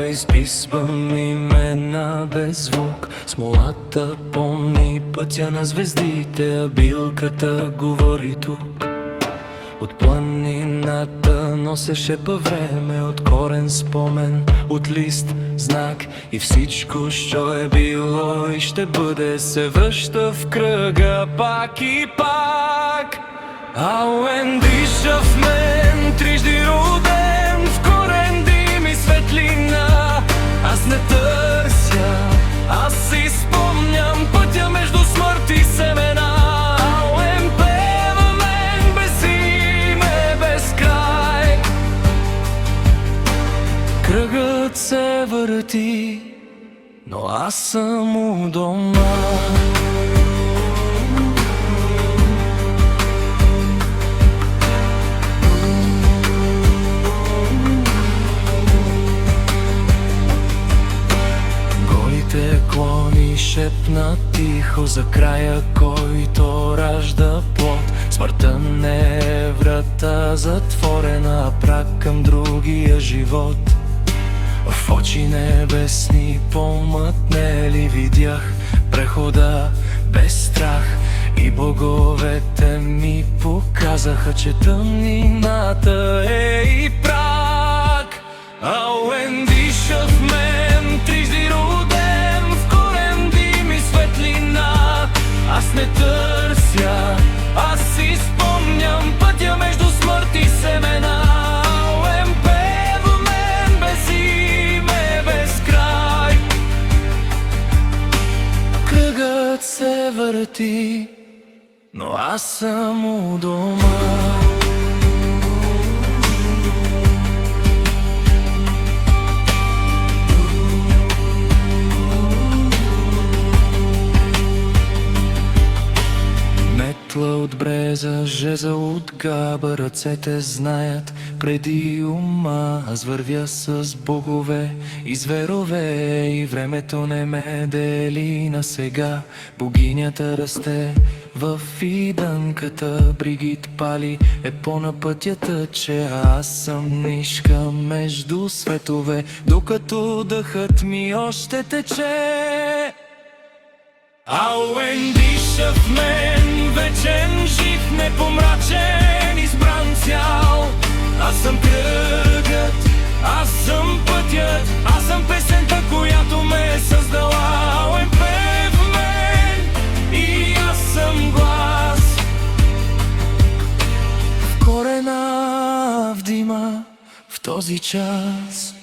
изписвам имена без звук. Смолата помни пътя на звездите, а билката говори тук. От планината носеше по време, от корен спомен, от лист знак. И всичко, що е било и ще бъде, се връща в кръга пак и пак. Ауен диша в мен, трижди роден, в корен дим и светлина. Аз не търся, аз си спомням пътя между смърт и семена. Ауен пева мен без име, без край. Кръгът се върти, но аз съм у дома. Клони шепна тихо за края, който ражда плод. Смъртта не е врата затворена, а прак към другия живот. В очи небесни помътнели видях прехода без страх. И боговете ми показаха, че тъмнината е и прак. Ауен диша в мен, трижди роден, в корен дим и светлина. Аз не търся, аз си спомням пътя между смърт и семена. Ауен пева мен без име, без край. Кръгът се върти, но аз съм у дома. Метла от бреза, жезъл от габа, ръцете знаят преди ума. Аз вървя с богове и зверове и времето не ме дели на сега. Богинята расте в идънката, Бригит пали е по-на пътя тъче. Аз съм нишка между светове, докато дъхът ми още тече. Ауен диша в мен, вечен, жив, непомрачен, избран цял. Аз съм кръгът, аз съм пътят, аз съм песента, която ме е създала. Ауен пее в мен и аз съм глас. В корена, в дима, в този час.